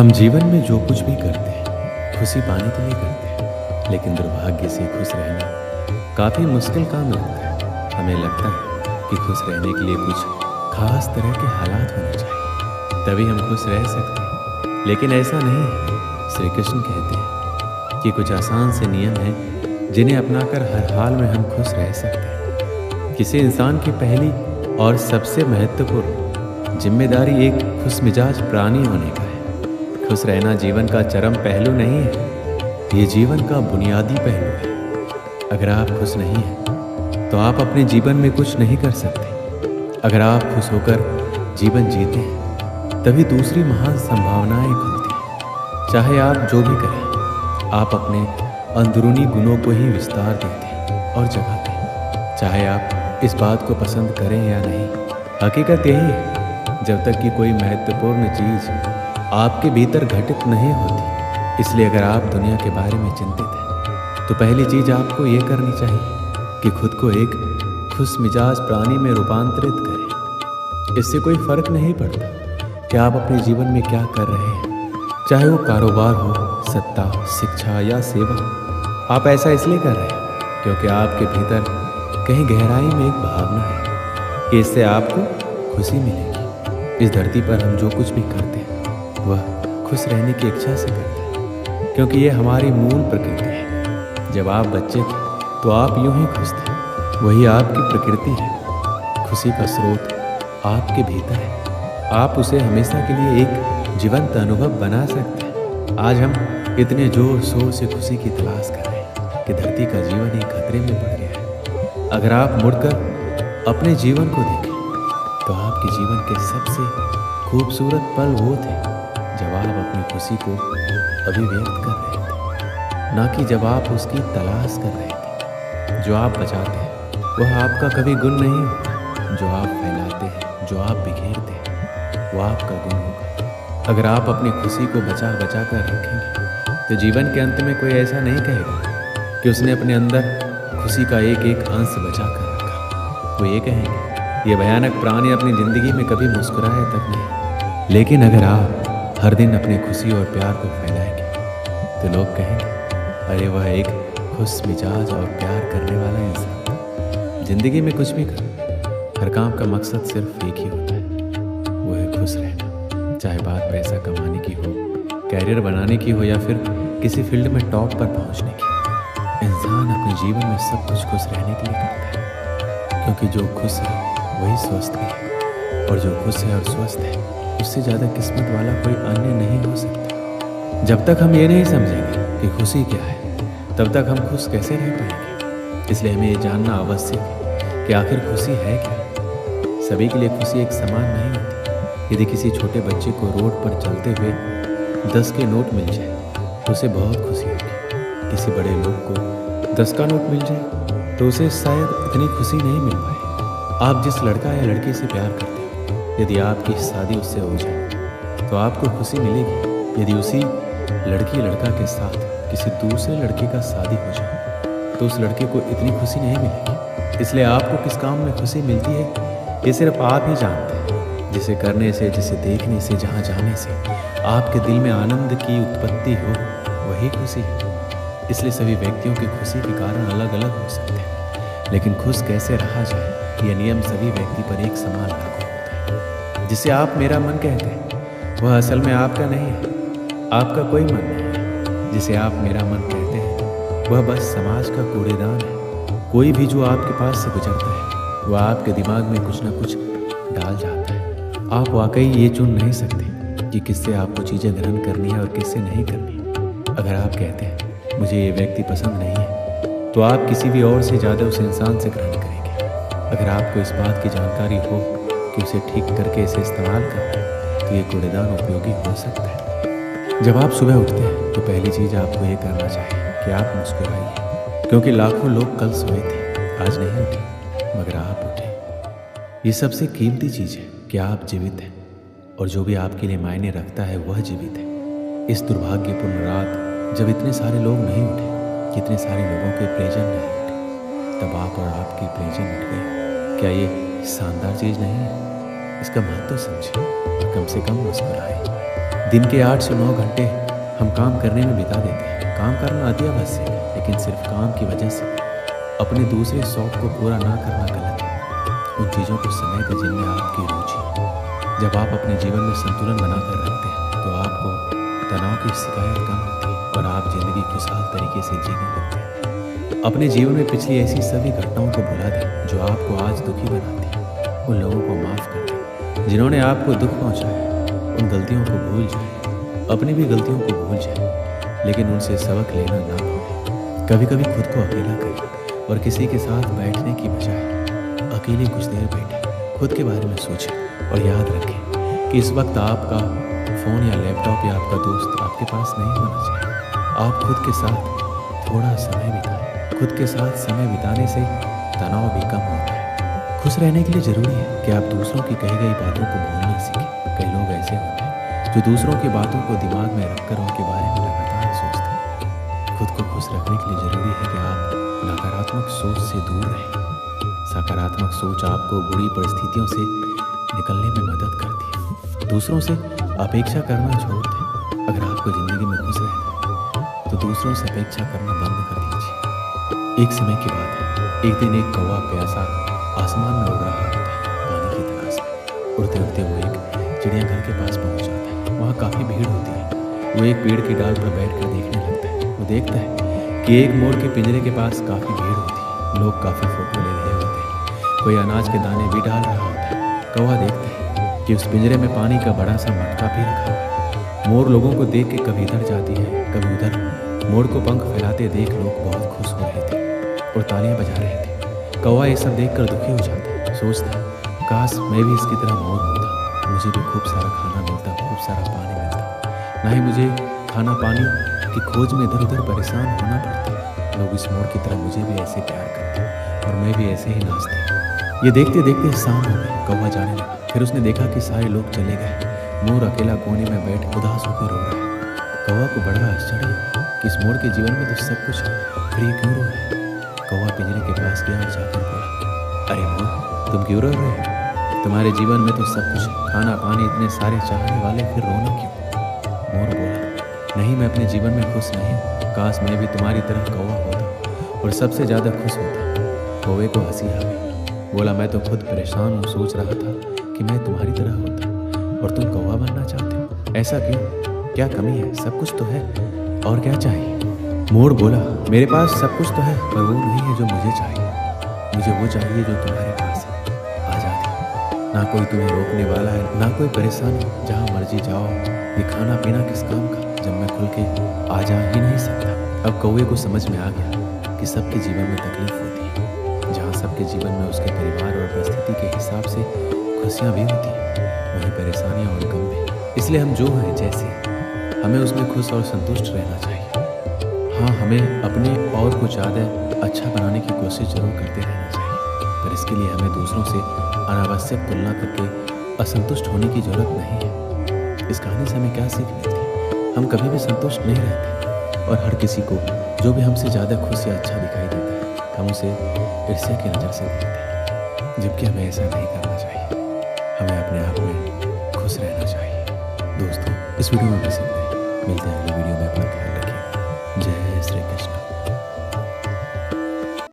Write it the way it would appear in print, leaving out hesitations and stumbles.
हम जीवन में जो कुछ भी करते हैं खुशी पाने के लिए करते हैं, लेकिन दुर्भाग्य से खुश रहना काफ़ी मुश्किल काम लगता है। हमें लगता है कि खुश रहने के लिए कुछ खास तरह के हालात होने चाहिए, तभी हम खुश रह सकते हैं, लेकिन ऐसा नहीं है। श्री कृष्ण कहते हैं कि कुछ आसान से नियम हैं जिन्हें अपनाकर हर हाल में हम खुश रह सकते हैं। किसी इंसान की पहली और सबसे महत्वपूर्ण जिम्मेदारी एक खुश मिजाज प्राणी होने का है। खुश रहना जीवन का चरम पहलू नहीं है, ये जीवन का बुनियादी पहलू है। अगर आप खुश नहीं हैं तो आप अपने जीवन में कुछ नहीं कर सकते। अगर आप खुश होकर जीवन जीते हैं तभी दूसरी महान संभावनाएं खुलती हैं। चाहे आप जो भी करें, आप अपने अंदरूनी गुणों को ही विस्तार देते हैं और जगाते हैं, चाहे आप इस बात को पसंद करें या नहीं। हकीकत यही है, जब तक कि कोई महत्वपूर्ण चीज़ आपके भीतर घटित नहीं होती। इसलिए अगर आप दुनिया के बारे में चिंतित हैं तो पहली चीज़ आपको ये करनी चाहिए कि खुद को एक खुश मिजाज प्राणी में रूपांतरित करें। इससे कोई फर्क नहीं पड़ता कि आप अपने जीवन में क्या कर रहे हैं, चाहे वो कारोबार हो, सत्ता, शिक्षा या सेवा। आप ऐसा इसलिए कर रहे हैं क्योंकि आपके भीतर कहीं गहराई में एक भावना है कि इससे आपको खुशी मिलेगी। इस धरती पर हम जो कुछ भी करते हैं वह खुश रहने की इच्छा से करते हैं, क्योंकि ये हमारी मूल प्रकृति है। जब आप बच्चे थे तो आप यूं ही खुश थे, वही आपकी प्रकृति है। खुशी का स्रोत आपके भीतर है, आप उसे हमेशा के लिए एक जीवंत अनुभव बना सकते हैं। आज हम इतने जोर शोर से खुशी की तलाश कर रहे हैं कि धरती का जीवन एक खतरे में पड़ गया है। अगर आप मुड़कर अपने जीवन को देखें तो आपके जीवन के सबसे खूबसूरत पल वो थे जब आप अपनी खुशी को अभिव्यक्त कर रहे थे, ना कि जब आप उसकी तलाश कर रहे थे। जो आप बचाते हैं वह आपका कभी गुण नहीं होगा, जो आप फैलाते हैं, जो आप बिखेरते हैं, वह आपका गुण होगा। अगर आप अपनी खुशी को बचा बचा कर रखेंगे तो जीवन के अंत में कोई ऐसा नहीं कहेगा कि उसने अपने अंदर खुशी का एक एक अंश बचा कर रखा। वो ये कहेंगे ये भयानक प्राणी अपनी ज़िंदगी में कभी मुस्कुराया तक नहीं। लेकिन अगर आप हर दिन अपनी खुशी और प्यार को फैलाएंगे तो लोग कहेंगे अरे वह एक खुश मिजाज और प्यार करने वाला इंसान। जिंदगी में कुछ भी करो, हर काम का मकसद सिर्फ एक ही होता है, वो है खुश रहना। चाहे बात पैसा कमाने की हो, कैरियर बनाने की हो या फिर किसी फील्ड में टॉप पर पहुंचने की। इंसान अपने जीवन में सब कुछ खुश रहने के लिए करता है, क्योंकि जो खुश है वही स्वस्थ भी है, और जो खुश है और स्वस्थ है उससे ज़्यादा किस्मत वाला कोई अन्य नहीं हो सकता। जब तक हम ये नहीं समझेंगे कि खुशी क्या है, तब तक हम खुश कैसे रह पाएंगे। इसलिए हमें ये जानना आवश्यक है कि आखिर खुशी है क्या। सभी के लिए खुशी एक समान नहीं होती। यदि किसी छोटे बच्चे को रोड पर चलते हुए 10 के नोट मिल जाए तो उसे बहुत खुशी होगी। किसी बड़े लोग को 10 का नोट मिल जाए तो उसे शायद इतनी खुशी नहीं मिल पाए। आप जिस लड़का या लड़की से प्यार करते हैं, यदि आपकी शादी उससे हो जाए तो आपको खुशी मिलेगी। यदि उसी लड़की लड़का के साथ किसी दूसरे लड़के का शादी हो जाए तो उस लड़के को इतनी खुशी नहीं मिलेगी। इसलिए आपको किस काम में खुशी मिलती है ये सिर्फ आप ही जानते हैं। जिसे करने से, जिसे देखने से, जहाँ जाने से आपके दिल में आनंद की उत्पत्ति हो, वही खुशी है। इसलिए सभी व्यक्तियों की खुशी के कारण अलग अलग हो सकते हैं, लेकिन खुश कैसे रहा जाए यह नियम सभी व्यक्ति पर एक समान लागू होता है। जिसे आप मेरा मन कहते हैं वह असल में आपका नहीं है, आपका कोई मन नहीं है। जिसे आप मेरा मन कहते हैं वह बस समाज का कूड़ेदान है। कोई भी जो आपके पास से गुजरता है वह आपके दिमाग में कुछ ना कुछ डाल जाता है। आप वाकई ये चुन नहीं सकते कि किससे आपको चीज़ें ग्रहण करनी है और किससे नहीं करनी। अगर आप कहते हैं मुझे ये व्यक्ति पसंद नहीं है तो आप किसी भी और से ज़्यादा उस इंसान से ग्रहण करेंगे। अगर आपको इस बात की जानकारी हो कि उसे ठीक करके इसे इस्तेमाल करना है तो ये कूड़ेदान उपयोगी हो सकता है। जब आप सुबह उठते हैं तो पहली चीज़ आपको ये करना चाहिए कि आप मुस्कुराइए, क्योंकि लाखों लोग कल सोए थे, आज नहीं उठे, मगर आप उठे। ये सबसे कीमती चीज़ है कि आप जीवित हैं, और जो भी आपके लिए मायने रखता है वह जीवित है। इस दुर्भाग्यपूर्ण रात जब इतने सारे लोग नहीं उठे, कितने सारे लोगों के प्रियजन नहीं उठे, तब आप और आपके प्रियजन उठ गए। क्या ये शानदार चीज़ नहीं है? इसका महत्व समझिए और कम से कम मुस्कुराएं। दिन के 8 से 9 घंटे हम काम करने में बिता देते हैं। काम करना अति आवश्यक है, लेकिन सिर्फ काम की वजह से अपने दूसरे शौक को पूरा ना करना गलत है। उन चीज़ों को समय दें जिनमें आपकी रुचि है। जब आप अपने जीवन में संतुलन बनाकर रखते हैं तो आपको तनाव की शिकायत कम होती है और आप जिंदगी खुशहाल तरीके से जीने लगते हैं। अपने जीवन में पिछली ऐसी सभी घटनाओं को भुला दें जो आपको आज दुखी बनाती है। उन लोगों को माफ़ कर दें जिन्होंने आपको दुख पहुंचाया। उन गलतियों को भूल जाएं, अपनी भी गलतियों को भूल जाएं, लेकिन उनसे सबक लेना ना भूलें। कभी कभी खुद को अकेला करें और किसी के साथ बैठने की बजाय अकेले कुछ देर बैठें, खुद के बारे में सोचें और याद रखें कि इस वक्त आपका फ़ोन या लैपटॉप या आपका दोस्त आपके पास नहीं होना चाहिए। आप खुद के साथ थोड़ा समय बिताएं। खुद के साथ समय बिताने से तनाव भी कम होता है। खुश रहने के लिए ज़रूरी है कि आप दूसरों की कही गई बातों को भूलना सीखें। कई लोग ऐसे होते हैं जो दूसरों की बातों को दिमाग में रखकर उनके बारे में लगातार सोचते हैं। खुद को खुश रखने के लिए ज़रूरी है कि आप नकारात्मक सोच से दूर रहें। सकारात्मक सोच आपको बुरी परिस्थितियों से निकलने में मदद करती है। दूसरों से अपेक्षा करना छोड़ दें। अगर आपको ज़िंदगी में खुश रहना है तो दूसरों से अपेक्षा करना बंद कर दीजिए। एक समय की बात है, एक दिन एक कौवा प्यासा आसमान में उड़ रहा होता है पानी की तलाश में। उड़ते उड़ते वो एक चिड़ियाघर के पास पहुंच जाता है। वहाँ काफ़ी भीड़ होती है। वो एक पेड़ की डाल पर बैठकर देखने लगता है। वो देखता है कि एक मोर के पिंजरे के पास काफ़ी भीड़ होती है। लोग काफ़ी फोटो ले रहे होते हैं। कोई अनाज के दाने भी डाल रहा होता है। कौवा देखता है कि उस पिंजरे में पानी का बड़ा सा मटका भी रखा हुआ है। मोर लोगों को देख के कभी इधर जाती है कभी उधर। मोर को पंख फैलाते देख लोग बहुत खुश हो रहे थे और तालियां बजा रहे थे। कौवा ये सब देखकर दुखी हो जाता है। सोचता है काश मैं भी इसकी तरह मोर होता, मुझे भी खूब सारा खाना मिलता, खूब सारा पानी मिलता, ना ही मुझे खाना पानी की खोज में इधर उधर परेशान होना पड़ता। लोग इस मोर की तरह मुझे भी ऐसे प्यार करते और मैं भी ऐसे ही नाचती। ये देखते देखते शाम हो गई। कौवा जाने लगा। फिर उसने देखा कि सारे लोग चले गए। मोर अकेला कोने में बैठ उदास होकर रो रहा है। कौवा को बड़ा आश्चर्य हुआ कि इस मोर के जीवन में तो सब कुछ है, फिर ये क्यों रो रहा है। कौवा पिंजरे के पास गया और जाकर बोला, अरे मोर तुम क्यों रो रहे हो? तुम्हारे जीवन में तो सब कुछ है, खाना पानी इतने सारे चाहने वाले, फिर रोना क्यों? मोर बोला, नहीं मैं अपने जीवन में खुश नहीं हूँ। काश मैं भी तुम्हारी तरह कौवा होता और सबसे ज़्यादा खुश होता। कौवे को हंसी आ गई। बोला, मैं तो खुद परेशान हूँ, सोच रहा था कि मैं तुम्हारी तरह होता और तुम कौवा बनना चाहते हो। ऐसा क्यों? क्या कमी है? सब कुछ तो है, और क्या चाहिए? मोर बोला, मेरे पास सब कुछ तो है पर वो नहीं है जो मुझे चाहिए। मुझे वो चाहिए जो तुम्हारे पास है, आज़ादी। ना कोई तुम्हें रोकने वाला है, ना कोई परेशानी, जहाँ मर्जी जाओ। ये खाना पीना किस काम का जब मैं खुल के आ जा ही नहीं सकता। अब कौवे को समझ में आ गया कि सबके जीवन में तकलीफ होती है। जहाँ सबके जीवन में उसके परिवार और परिस्थिति के हिसाब से खुशियाँ भी होती हैं, वहीं परेशानियाँ और गम भी। इसलिए हम जो हैं जैसे, हमें उसमें खुश और संतुष्ट रहना चाहिए। हाँ, हमें अपने और को ज़्यादा अच्छा बनाने की कोशिश जरूर करते रहना चाहिए, पर इसके लिए हमें दूसरों से अनावश्यक तुलना करके असंतुष्ट होने की ज़रूरत नहीं है। इस कहानी से हमें क्या सीख मिलती है? हम कभी भी संतुष्ट नहीं रहते और हर किसी को जो भी हमसे ज़्यादा खुश या अच्छा दिखाई देता है हम उसे ईर्ष्या की नज़र से देखते हैं, जबकि हमें ऐसा नहीं करना चाहिए। हमें अपने आप में खुश रहना चाहिए। दोस्तों, इस वीडियो में बस इतना ही। मिलते हैं अगली वीडियो में। अपना ख्याल रखिए। जय श्री कृष्ण।